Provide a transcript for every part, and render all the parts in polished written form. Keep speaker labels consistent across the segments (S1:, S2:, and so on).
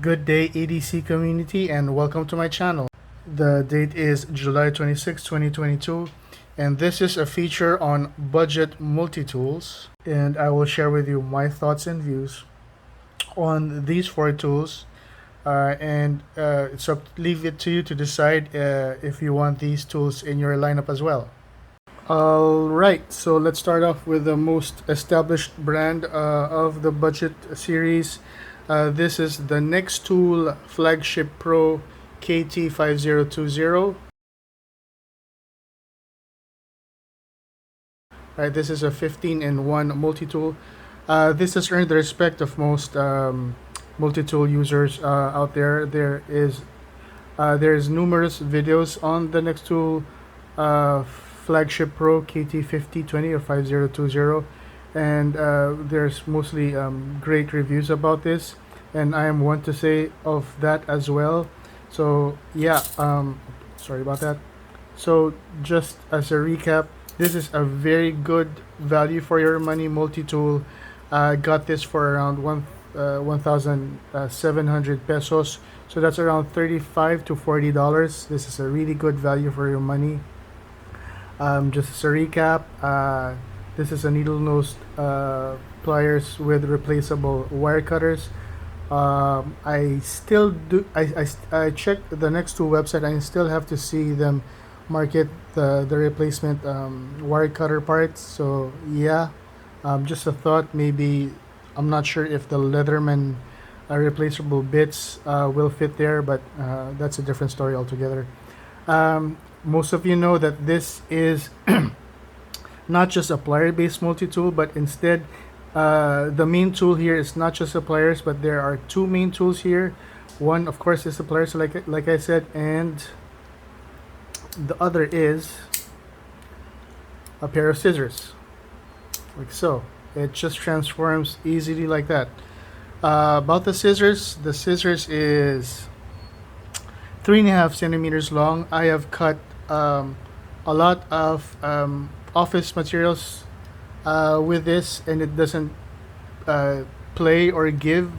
S1: Good day, EDC community, and welcome to my channel. The date is July 26, 2022, and this is a feature on budget multi-tools, and I will share with you my thoughts and views on these four tools, so leave it to you to decide if you want these tools in your lineup as well. Alright, so let's start off with the most established brand of the budget series. This is the Nextool Flagship Pro KT5020. Right, this is a 15-in-1 multi-tool. This has earned the respect of most multi-tool users out there. There's numerous videos on the Nextool Flagship Pro KT5020 or 5020, and there's mostly great reviews about this, and I am one to say of that as well. So yeah, sorry about that. So just as a recap, this is a very good value for your money multi-tool. Got this for around 1,700 pesos, so that's around $35 to $40. This is a really good value for your money. Just as a recap, this is a needle-nosed pliers with replaceable wire cutters. I still do. I checked the Nextool website. I still have to see them market the replacement wire cutter parts. So yeah, just a thought. Maybe I'm not sure if the Leatherman replaceable bits will fit there, but that's a different story altogether. Most of you know that this is not just a plier based multi-tool, but instead the main tool here is not just the pliers, but there are two main tools here. One, of course, is the pliers, like I said, and the other is a pair of scissors, like so. It just transforms easily like that. About the scissors is 3.5 centimeters long. I have cut a lot of office materials with this, and it doesn't play or give.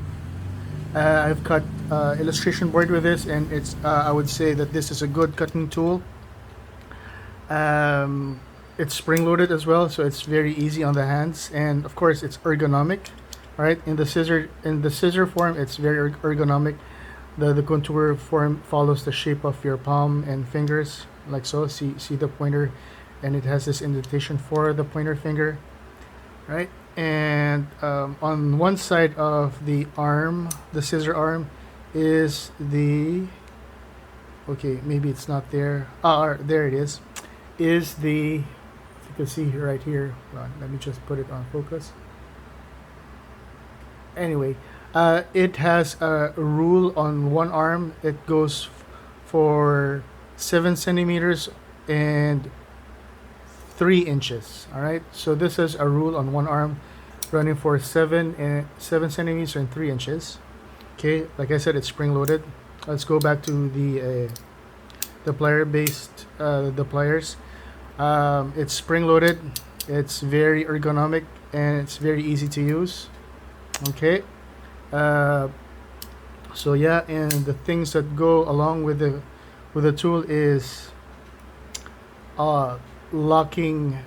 S1: I've cut illustration board with this, and it's I would say that this is a good cutting tool. It's spring-loaded as well, so it's very easy on the hands, and of course it's ergonomic. All right, in the scissor form, it's very ergonomic. The contour form follows the shape of your palm and fingers, like so. See the pointer, and it has this indentation for the pointer finger, right? And on one side of the arm, the scissor arm, is the, okay, maybe it's not there. There it is. Is the, if you can see right here. Hold on, let me just put it on focus. Anyway, it has a rule on one arm. It goes for 7 centimeters and 3 inches. All right, so this is a rule on one arm, running for 7 centimeters and 3 inches. Okay, like I said, it's spring loaded. Let's go back to the plier based the pliers. It's spring loaded. It's very ergonomic, and it's very easy to use. Okay, so yeah, and the things that go along with the tool is locking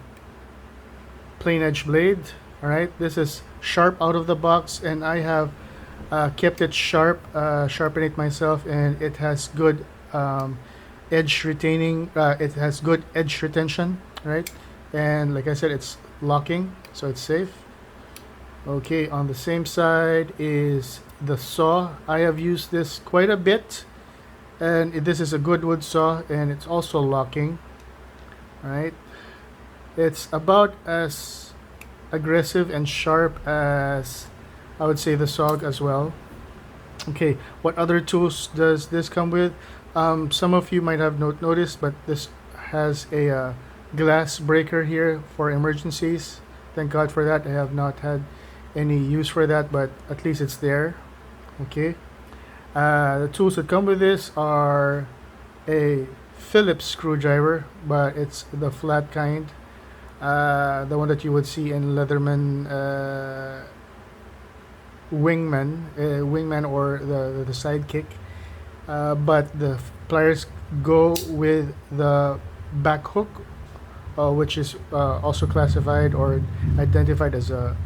S1: plain edge blade. All right, this is sharp out of the box, and I have kept it sharp, sharpened it myself, and it has good edge retaining. It has good edge retention, right? And like I said, it's locking, so it's safe. Okay, on the same side is the saw. I have used this quite a bit, and this is a good wood saw, and it's also locking. Right, it's about as aggressive and sharp as, I would say, the saw as well. Okay, what other tools does this come with? Some of you might have noticed, but this has a glass breaker here for emergencies. Thank God for that. I have not had any use for that, but at least it's there. Okay, the tools that come with this are a Phillips screwdriver, but it's the flat kind, the one that you would see in Leatherman wingman or the sidekick, but the pliers go with the back hook, which is also classified or identified as a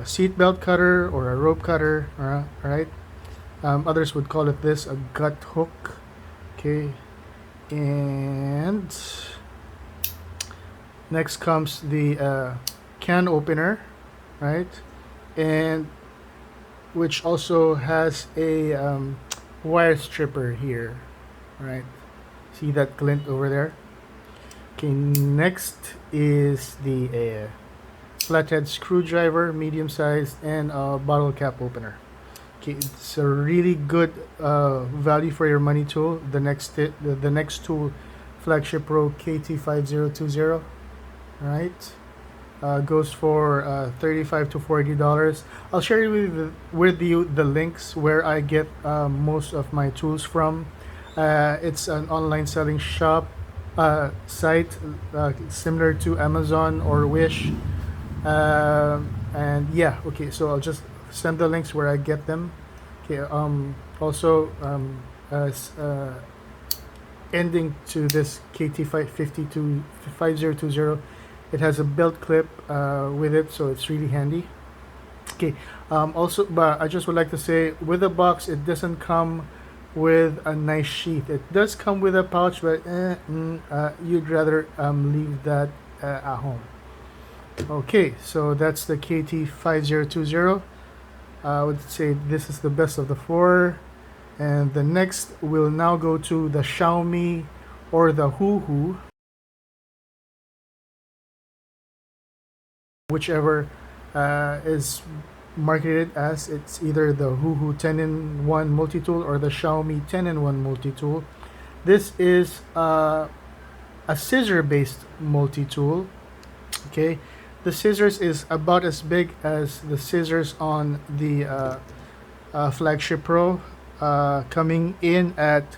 S1: seat belt cutter or a rope cutter. Right? Others would call it this a gut hook. Okay, and next comes the can opener, right? And which also has a wire stripper here, right? See that glint over there? Okay, next is the flathead screwdriver, medium sized, and a bottle cap opener. Okay, it's a really good value for your money tool. The next tool, Flagship Pro KT5020, right? Goes for $35 to $40. I'll share with you the links where I get most of my tools from. It's an online selling shop site similar to Amazon or Wish. And yeah, okay, so I'll just send the links where I get them. Okay, also as ending to this KT5020, it has a belt clip with it, so it's really handy. Okay, also, but I just would like to say, with the box, it doesn't come with a nice sheath. It does come with a pouch, but you'd rather leave that at home. Okay, so that's the KT5020. I would say this is the best of the four. And the next will now go to the Xiaomi or the Hoo, whichever is marketed as. It's either the Hoo 10-in-1 multi-tool or the Xiaomi 10-in-1 multi-tool. This is a scissor-based multi-tool. Okay, the scissors is about as big as the scissors on the Flagship Pro, coming in at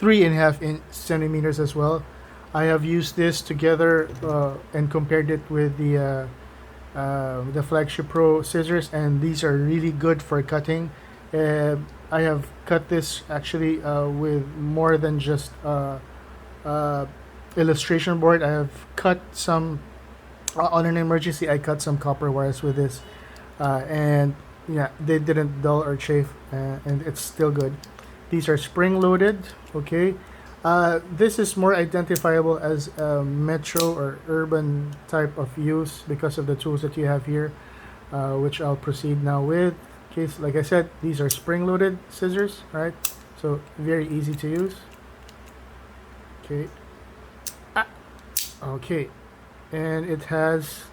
S1: 3.5 centimeters as well. I have used this together and compared it with the Flagship Pro scissors, and these are really good for cutting. I have cut this actually with more than just illustration board. I have cut some on an emergency. I cut some copper wires with this, and yeah, they didn't dull or chafe, and it's still good. These are spring loaded. Okay, this is more identifiable as a metro or urban type of use because of the tools that you have here, which I'll proceed now with. Okay, so like I said, these are spring loaded scissors, right? So very easy to use. Okay. Okay, and it has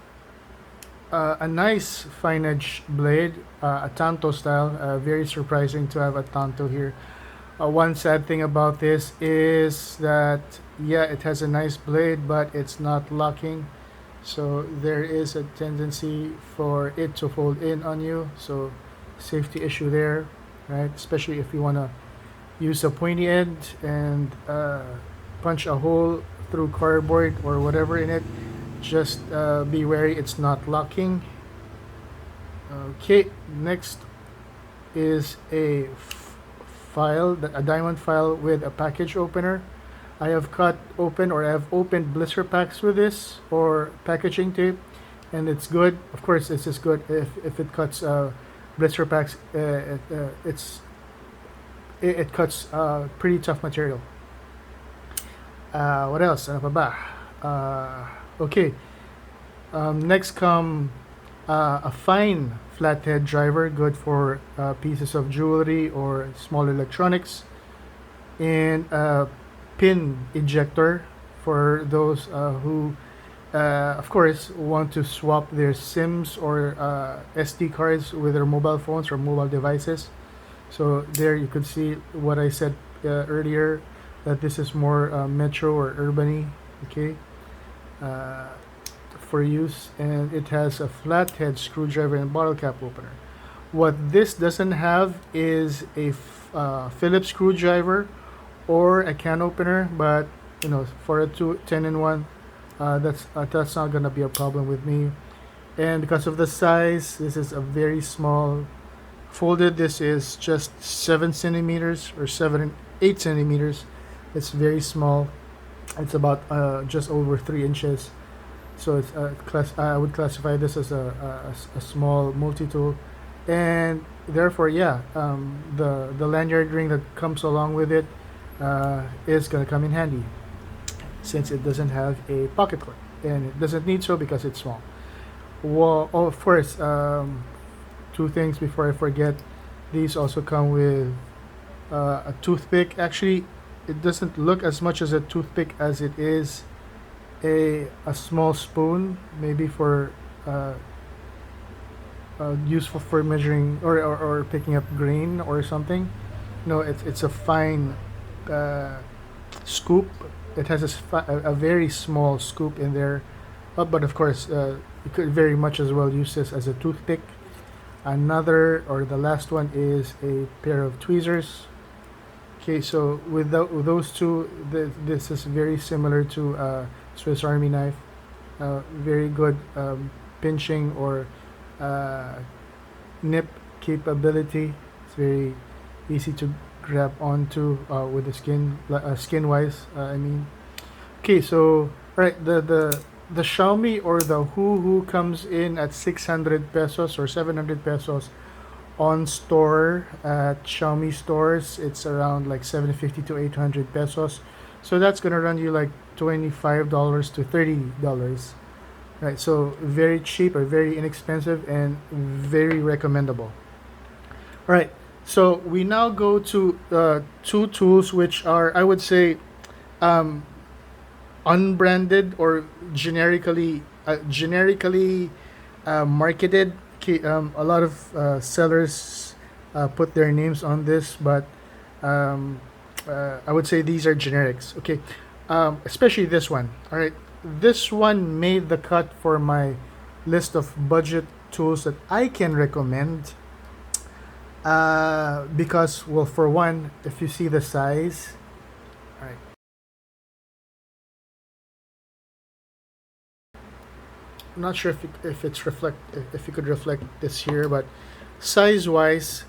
S1: a nice fine edge blade, a tanto style. Very surprising to have a tanto here. One sad thing about this is that, yeah, it has a nice blade, but it's not locking. So there is a tendency for it to fold in on you. So safety issue there, right? Especially if you want to use a pointy end and punch a hole through cardboard or whatever in it. Just be wary it's not locking. Okay, next is a file, a diamond file with a package opener. I have cut open, or I have opened blister packs with this, or packaging tape, and it's good. Of course, it's as good if it cuts blister packs. It cuts pretty tough material. What else? Ano pa ba? Okay. Next come a fine flathead driver, good for pieces of jewelry or small electronics, and a pin ejector for those who, of course, want to swap their SIMs or SD cards with their mobile phones or mobile devices. So there you could see what I said earlier, that this is more metro or urban-y, okay, for use. And it has a flathead screwdriver and bottle cap opener. What this doesn't have is a Phillips screwdriver or a can opener, but you know, for a 10-in-1, that's not gonna be a problem with me. And because of the size, this is a very small. Folded, this is just 7 centimeters or 8 centimeters. It's very small. It's about just over 3 inches. So it's I would classify this as a small multi-tool, and therefore, yeah, the lanyard ring that comes along with it is gonna come in handy, since it doesn't have a pocket clip, and it doesn't need so because it's small. Well, oh, of course, two things before I forget. These also come with a toothpick. Actually, it doesn't look as much as a toothpick as it is a small spoon, maybe for useful for measuring or picking up grain or something. No, it's a fine scoop. It has a very small scoop in there, but of course, you could very much as well use this as a toothpick. Another, or the last one, is a pair of tweezers. Okay, so with those two, this is very similar to Swiss Army knife. Very good pinching or nip capability. It's very easy to grab onto with the skin wise. I mean, okay, so right, the Xiaomi or the Hoo comes in at 600 pesos or 700 pesos. On store at Xiaomi stores, it's around like 750 to 800 pesos. So that's gonna run you like $25 to $30. Right, so very cheap or very inexpensive and very recommendable. All right, so we now go to two tools which are, I would say, unbranded or generically marketed. Okay, a lot of sellers put their names on this, but I would say these are generics. Okay, especially this one. All right, this one made the cut for my list of budget tools that I can recommend. Because, well, for one, if you see the size, all right. I'm not sure if you could reflect this here, but size wise,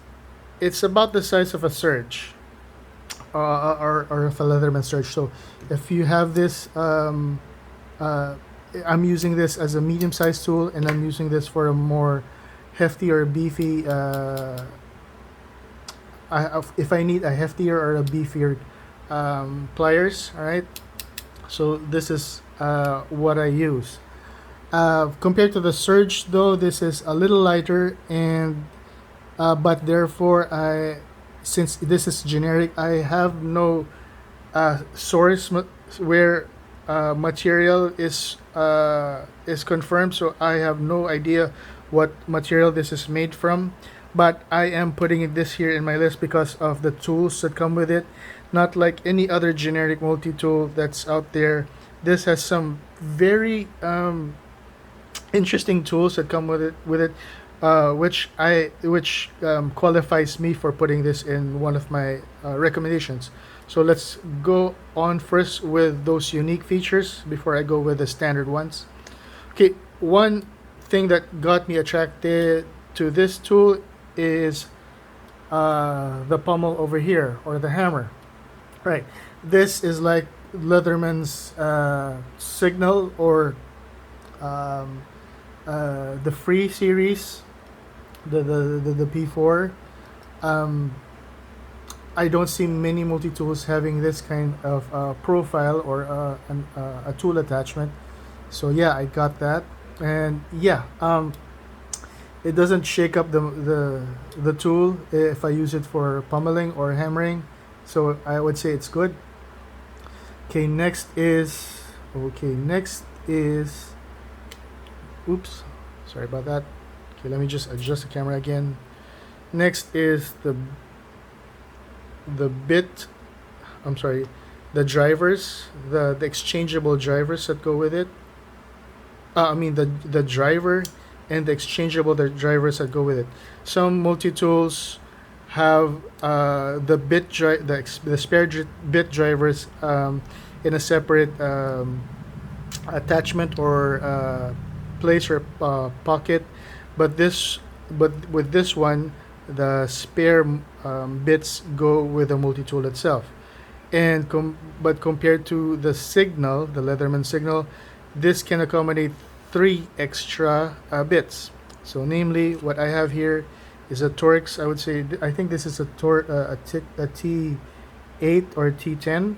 S1: it's about the size of a Surge, or of a Leatherman Surge. So if you have this, I'm using this as a medium sized tool, and I'm using this for a more hefty or beefy. If I need a heftier or a beefier pliers, all right. So this is what I use. Compared to the Surge, though, this is a little lighter, and but therefore, since this is generic, I have no source where material is confirmed, so I have no idea what material this is made from. But I am putting this here in my list because of the tools that come with it. Not like any other generic multi-tool that's out there. This has some very interesting tools that come with it, which qualifies me for putting this in one of my recommendations. So let's go on first with those unique features before I go with the standard ones. Okay, one thing that got me attracted to this tool is the pommel over here, or the hammer. Right, this is like Leatherman's Signal, or the Free series, the P4. I don't see many multi-tools having this kind of profile or a tool attachment. So yeah, I got that, and yeah, it doesn't shake up the tool if I use it for pummeling or hammering. So I would say it's good. Okay, next is oops, sorry about that. Okay, let me just adjust the camera again. Next is the drivers, the exchangeable drivers that go with it. The driver and the exchangeable drivers that go with it. Some multi-tools have the spare bit drivers in a separate attachment or place or pocket, but with this one, the spare bits go with the multi-tool itself. And but compared to the Signal, the Leatherman Signal, this can accommodate three extra bits. So namely, what I have here is a Torx. I would say I think this is a T8 or T10.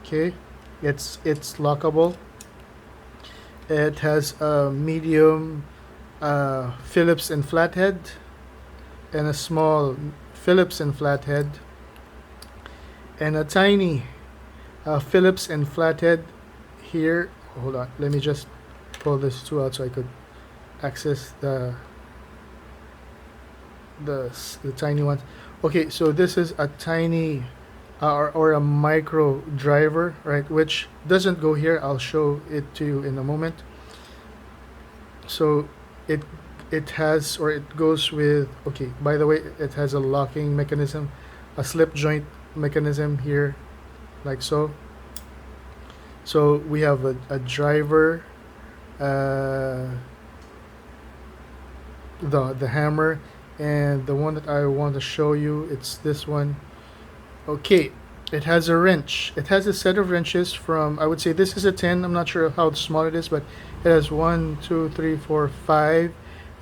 S1: Okay, it's lockable. It has a medium Phillips and flathead, and a small Phillips and flathead, and a tiny Phillips and flathead here. Hold on, let me just pull this two out so I could access the tiny ones. Okay, so this is a tiny or a micro driver, right, which doesn't go here. I'll show it to you in a moment. So it has, or it goes with, okay, by the way, it has a locking mechanism, a slip joint mechanism here, like so. So we have a driver, the hammer, and the one that I want to show you, it's this one. Okay, it has a wrench. It has a set of wrenches from, I would say this is a 10. I'm not sure how small it is, but it has 1, 2, 3, 4, 5.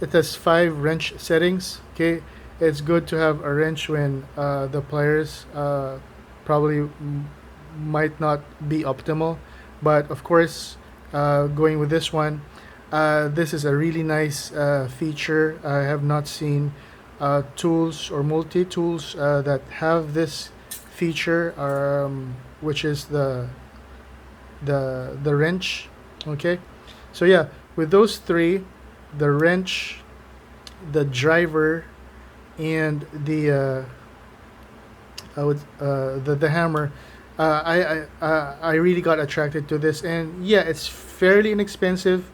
S1: It has 5 wrench settings. Okay, it's good to have a wrench when the pliers probably might not be optimal, but of course, going with this one, this is a really nice feature. I have not seen tools or multi-tools that have this feature, which is the wrench. Okay, so yeah, with those three, the wrench, the driver, and the the hammer, I really got attracted to this, and yeah, it's fairly inexpensive.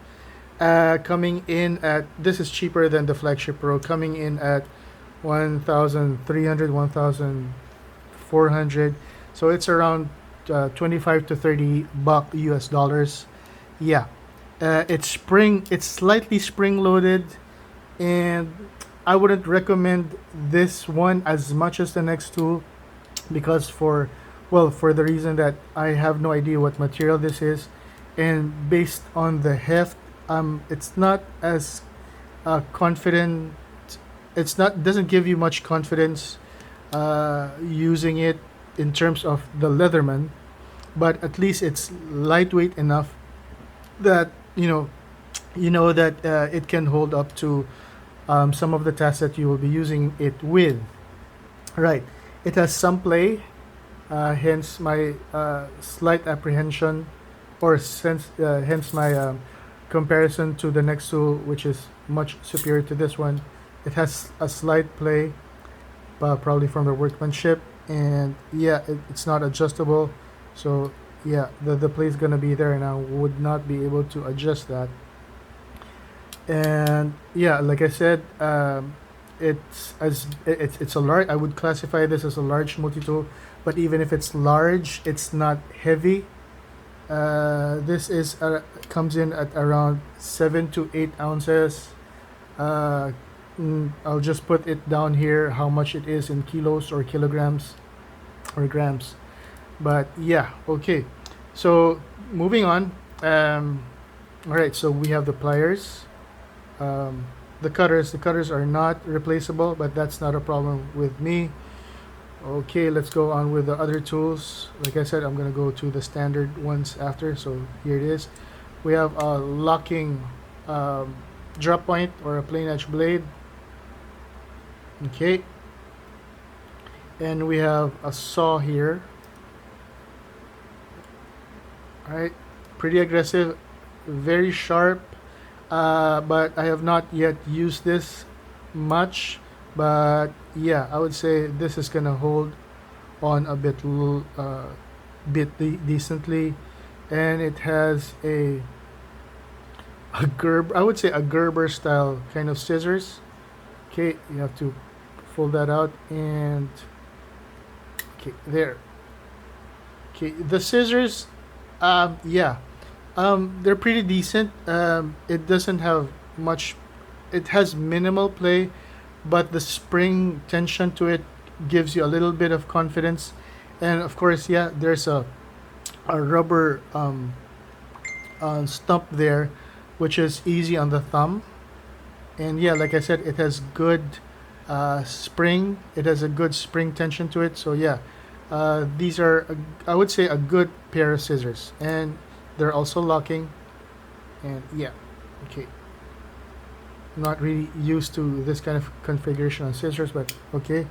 S1: Coming in at, this is cheaper than the Flagship Pro, coming in at 1,300, 1,400. So it's around 25 to 30 buck US dollars. Yeah, it's slightly spring loaded, and I wouldn't recommend this one as much as the next tool, because for the reason that I have no idea what material this is, and based on the heft, it's not as confident. It's not, doesn't give you much confidence using it in terms of the Leatherman, but at least it's lightweight enough that that it can hold up to some of the tasks that you will be using it with. Right. It has some play, hence my slight apprehension, or hence my comparison to the next tool, which is much superior to this one. It has a slight play, probably from the workmanship, and yeah, it's not adjustable. So yeah, the play is gonna be there, and I would not be able to adjust that. And yeah, like I said, it's a large. I would classify this as a large multi-tool, but even if it's large, it's not heavy. This is comes in at around 7 to 8 ounces. I'll just put it down here how much it is in kilos or kilograms or grams. But yeah, okay. So moving on. All right. So we have the pliers, the cutters. The cutters are not replaceable, but that's not a problem with me. Okay, let's go on with the other tools. Like I said, I'm gonna go to the standard ones after. So here it is. We have a locking drop point or a plain edge blade. Okay, and we have a saw here. All right, pretty aggressive, very sharp, but I have not yet used this much. But yeah, I would say this is gonna hold on a bit decently, and it has a Gerber, I would say a Gerber style kind of scissors. Okay, you have to fold that out, and okay, there. Okay, the scissors, yeah, They're pretty decent. It doesn't have much. It has minimal play, but the spring tension to it gives you a little bit of confidence. And of course, yeah, there's a rubber stump there, which is easy on the thumb. And yeah, like I said, it has good spring. It has a good spring tension to it. So yeah, these are I would say a good pair of scissors, and they're also locking. And yeah, okay. Not really used to this kind of configuration on scissors, but okay.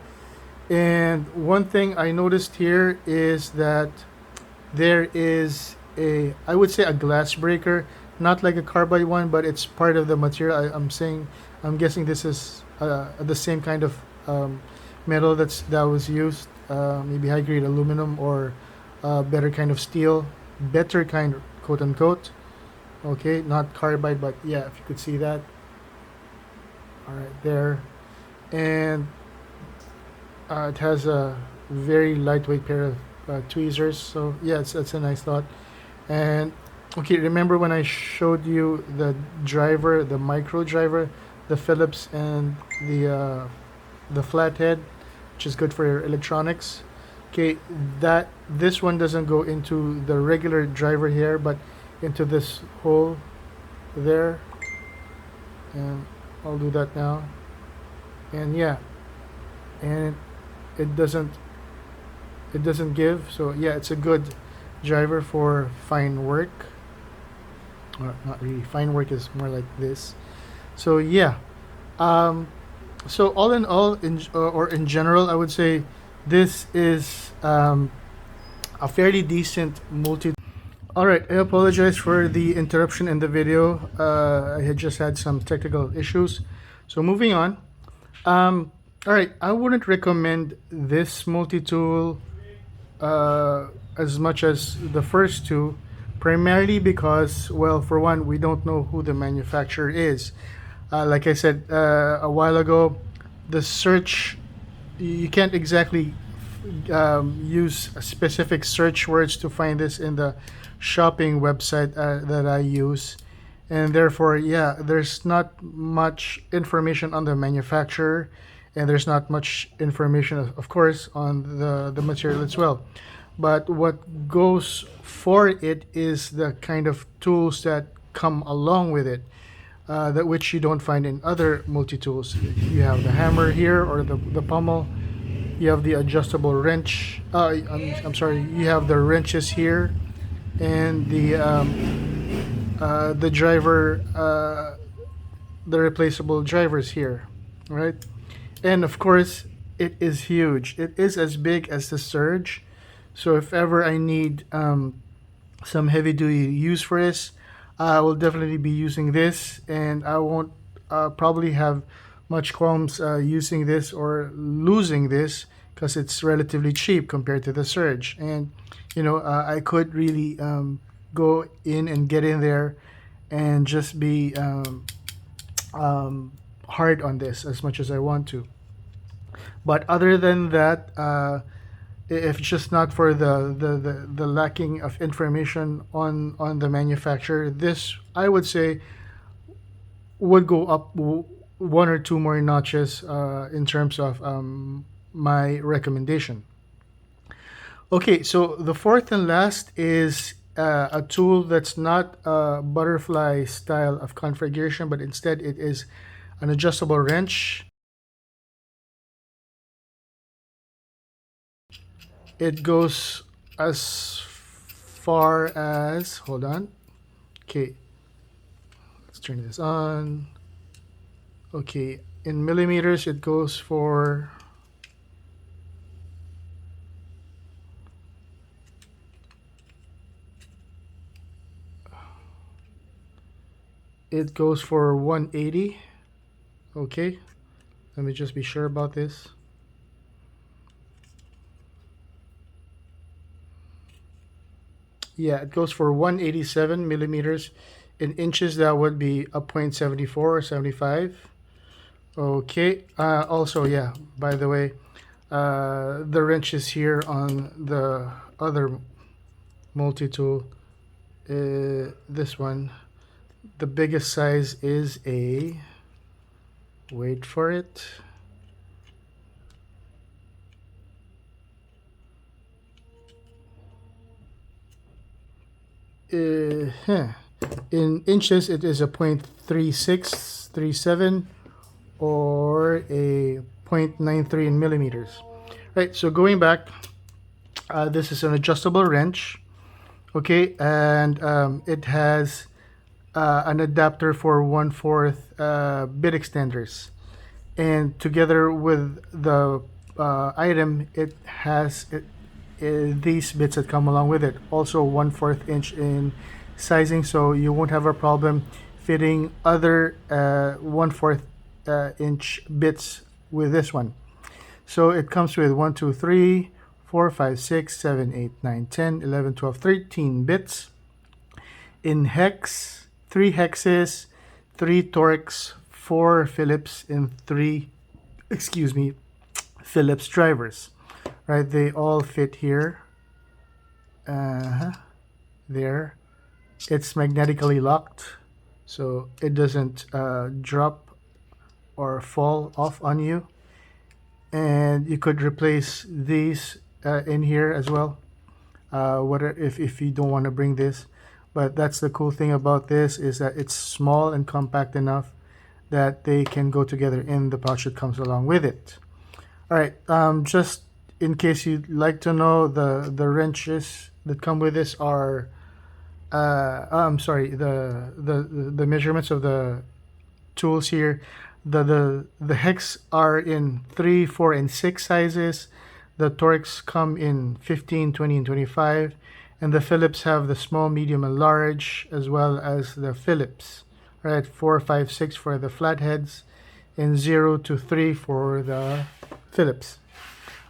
S1: And one thing I noticed here is that there is a, I would say, a glass breaker, not like a carbide one, but it's part of the material. I'm guessing this is the same kind of metal that was used, maybe high grade aluminum or better kind of steel, better kind, quote unquote. Okay, not carbide, but yeah, if you could see that. All right, there, and it has a very lightweight pair of tweezers. So yeah, it's a nice thought. And okay, remember when I showed you the driver, the micro driver, the Phillips and the flathead, which is good for your electronics. Okay, that this one doesn't go into the regular driver here, but into this hole there. And I'll do that now. And yeah, and it doesn't give. So yeah, it's a good driver for fine work. Or not really, fine work is more like this. So yeah, so all in all, in general, I would say this is a fairly decent multi. All right, I apologize for the interruption in the video. I had just had some technical issues. So moving on. All right, I wouldn't recommend this multi-tool as much as the first two, primarily because, well, for one, we don't know who the manufacturer is. Like I said a while ago, the search, you can't exactly use specific search words to find this in the shopping website that I use. And therefore, yeah, there's not much information on the manufacturer, and there's not much information, of course, on the material as well. But what goes for it is the kind of tools that come along with it, that which you don't find in other multi-tools. You have the hammer here, or the pommel. You have the adjustable wrench. I'm sorry. You have the wrenches here, and the driver, the replaceable drivers here, right? And of course, it is huge. It is as big as the Surge. So if ever I need some heavy duty use for this, I will definitely be using this, and I won't probably have much qualms using this or losing this, because it's relatively cheap compared to the Surge. And you know, I could really go in and get in there and just be hard on this as much as I want to. But other than that, if just not for the lacking of information on the manufacturer, this, I would say, would go up one or two more notches in terms of my recommendation. Okay, so the fourth and last is a tool that's not a butterfly style of configuration, but instead it is an adjustable wrench. It goes as far as, hold on. Okay, let's turn this on. Okay, in millimeters, it goes for it goes for 180. Okay, let me just be sure about this. Yeah, it goes for 187 millimeters. In inches, that would be a 0.74 or 75. Okay, also, yeah, by the way, the wrench is here on the other multi-tool. this one. The biggest size is a, wait for it, in inches it is a 0.3637 or a 0.93 in millimeters. Right, so going back, this is an adjustable wrench, okay, and it has an adapter for 1/4 bit extenders, and together with the item, it has these bits that come along with it, also 1/4 inch in sizing, so you won't have a problem fitting other 1/4 inch bits with this one. So it comes with 1, 2, 3, 4, 5, 6, 7, 8, 9, 10, 11, 12, 13 bits in hex, 3 hexes, 3 Torx, 4 Phillips, and 3 Phillips drivers. Right, they all fit here. There. It's magnetically locked, so it doesn't drop or fall off on you. And you could replace these in here as well, if you don't want to bring this. But that's the cool thing about this, is that it's small and compact enough that they can go together in the pouch that comes along with it. All right, just in case you'd like to know, the wrenches that come with this are I'm sorry, the measurements of the tools here. The hex are in 3, 4, and 6 sizes. The Torx come in 15, 20, and 25, and the Phillips have the small, medium, and large, as well as the Phillips. Right, 4, 5, 6 for the flatheads, and 0 to 3 for the Phillips.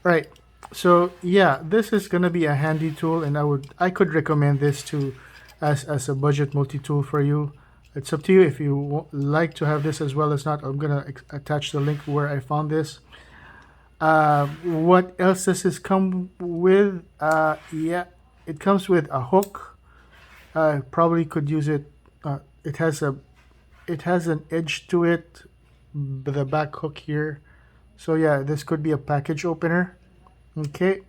S1: Right, so yeah, this is gonna be a handy tool, and I could recommend this to as a budget multi-tool for you. It's up to you if you like to have this as well as not. I'm gonna attach the link where I found this. What else does this come with? Yeah, it comes with a hook. Probably could use it. It has an edge to it, the back hook here. So yeah, this could be a package opener. Okay,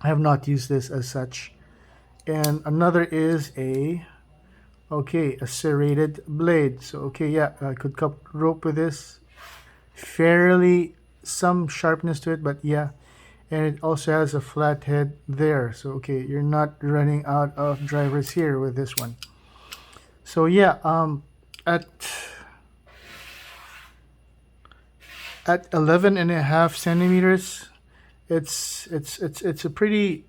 S1: I have not used this as such. And another is a serrated blade. So okay, yeah, I could cut rope with this. Fairly some sharpness to it, but yeah. And it also has a flat head there. So okay, you're not running out of drivers here with this one. So yeah, at 11.5 centimeters, it's a pretty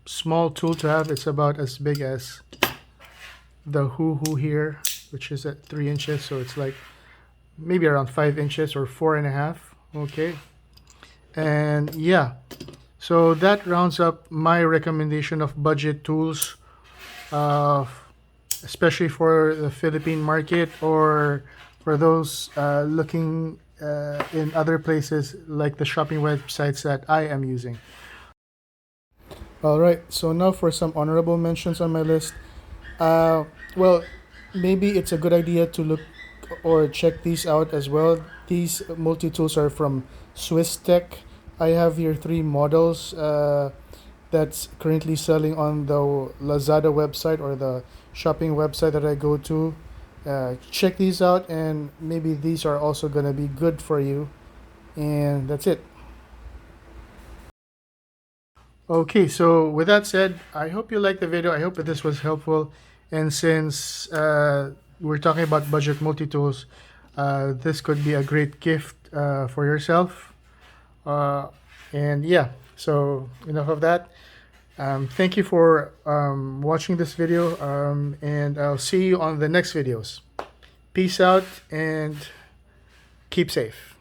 S1: small tool to have. It's about as big as the hoo here, which is at 3 inches, so it's like maybe around 5 inches or 4.5. Okay, and yeah, so that rounds up my recommendation of budget tools, especially for the Philippine market, or for those looking in other places like the shopping websites that I am using. Alright, so now for some honorable mentions on my list. Well, maybe it's a good idea to look or check these out as well. These multi-tools are from Swiss Tech. I have here 3 models that's currently selling on the Lazada website or the shopping website that I go to. Check these out, and maybe these are also going to be good for you. And that's it. Okay, so with that said, I hope you liked the video. I hope that this was helpful. And since we're talking about budget multi-tools, this could be a great gift for yourself. And yeah, so enough of that. Thank you for watching this video, and I'll see you on the next videos. Peace out and keep safe.